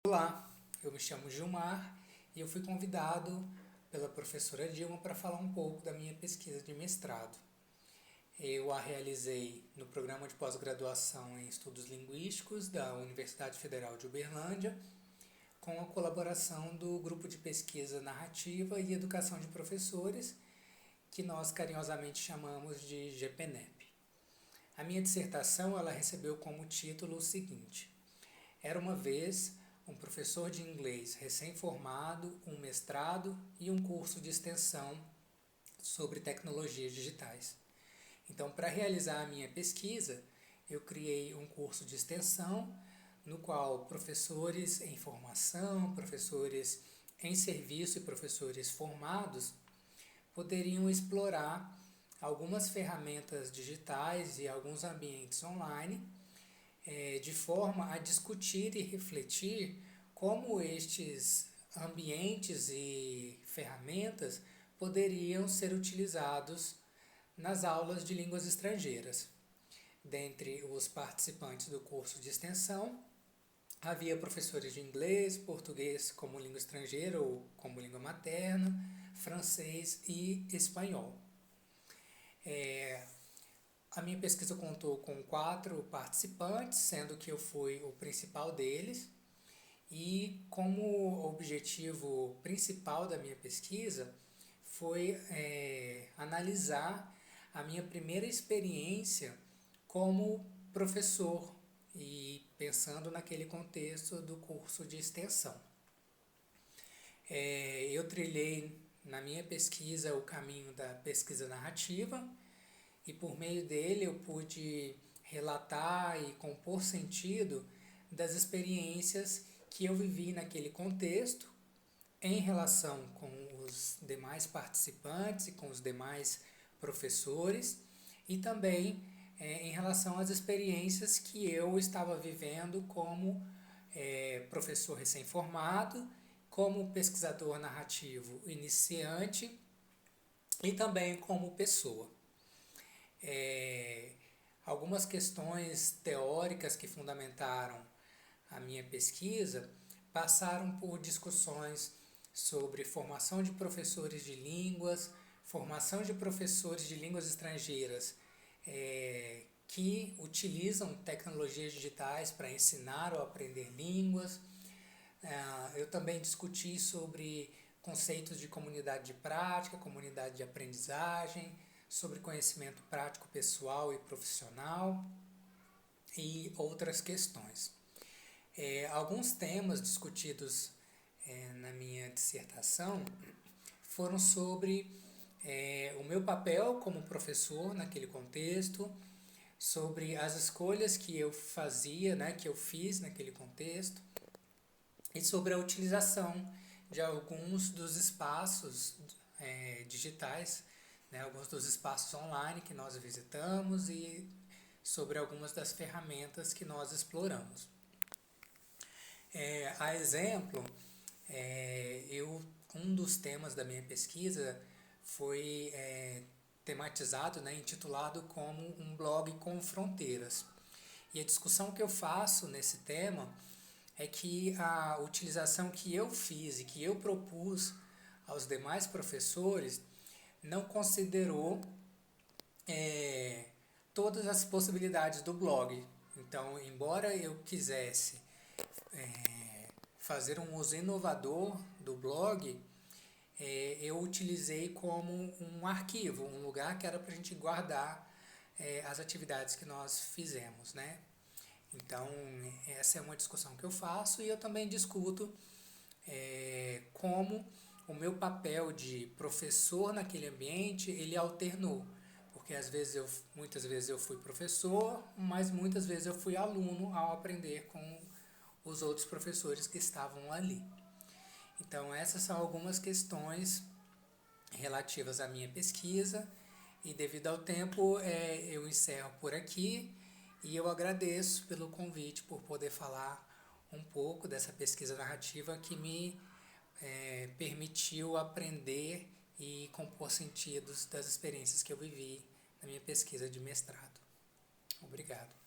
Olá, eu me chamo Gilmar e eu fui convidado pela professora Dilma para falar um pouco da minha pesquisa de mestrado. Eu a realizei no programa de pós-graduação em Estudos Linguísticos da Universidade Federal de Uberlândia, com a colaboração do Grupo de Pesquisa Narrativa e Educação de Professores, que nós carinhosamente chamamos de GPNEP. A minha dissertação ela recebeu como título o seguinte: Era uma vez um professor de inglês recém-formado, um mestrado e um curso de extensão sobre tecnologias digitais. Então, para realizar a minha pesquisa, eu criei um curso de extensão no qual professores em formação, professores em serviço e professores formados poderiam explorar algumas ferramentas digitais e alguns ambientes online de forma a discutir e refletir como estes ambientes e ferramentas poderiam ser utilizados nas aulas de línguas estrangeiras. Dentre os participantes do curso de extensão, havia professores de inglês, português como língua estrangeira ou como língua materna, francês e espanhol. A minha pesquisa contou com 4 participantes, sendo que eu fui o principal deles. E como objetivo principal da minha pesquisa foi analisar a minha primeira experiência como professor e pensando naquele contexto do curso de extensão. Eu trilhei na minha pesquisa o caminho da pesquisa narrativa e por meio dele eu pude relatar e compor sentido das experiências que eu vivi naquele contexto em relação com os demais participantes e com os demais professores e também em relação às experiências que eu estava vivendo como professor recém-formado, como pesquisador narrativo iniciante e também como pessoa. Algumas questões teóricas que fundamentaram a minha pesquisa passaram por discussões sobre formação de professores de línguas, formação de professores de línguas estrangeiras que utilizam tecnologias digitais para ensinar ou aprender línguas. Eu também discuti sobre conceitos de comunidade de prática, comunidade de aprendizagem, sobre conhecimento prático pessoal e profissional e outras questões. Alguns temas discutidos na minha dissertação foram sobre o meu papel como professor naquele contexto, sobre as escolhas que eu fazia, que eu fiz naquele contexto, e sobre a utilização de alguns dos espaços digitais, alguns dos espaços online que nós visitamos e sobre algumas das ferramentas que nós exploramos. A exemplo, um dos temas da minha pesquisa foi tematizado, intitulado como um blog com fronteiras. E a discussão que eu faço nesse tema é que a utilização que eu fiz e que eu propus aos demais professores não considerou todas as possibilidades do blog. Então, embora eu quisesse fazer um uso inovador do blog, eu utilizei como um arquivo, um lugar que era para a gente guardar as atividades que nós fizemos, Então, essa é uma discussão que eu faço e eu também discuto como o meu papel de professor naquele ambiente, ele alternou. Porque muitas vezes eu fui professor, mas muitas vezes eu fui aluno ao aprender com os outros professores que estavam ali. Então, essas são algumas questões relativas à minha pesquisa e devido ao tempo eu encerro por aqui e eu agradeço pelo convite por poder falar um pouco dessa pesquisa narrativa que me permitiu aprender e compor sentidos das experiências que eu vivi na minha pesquisa de mestrado. Obrigado.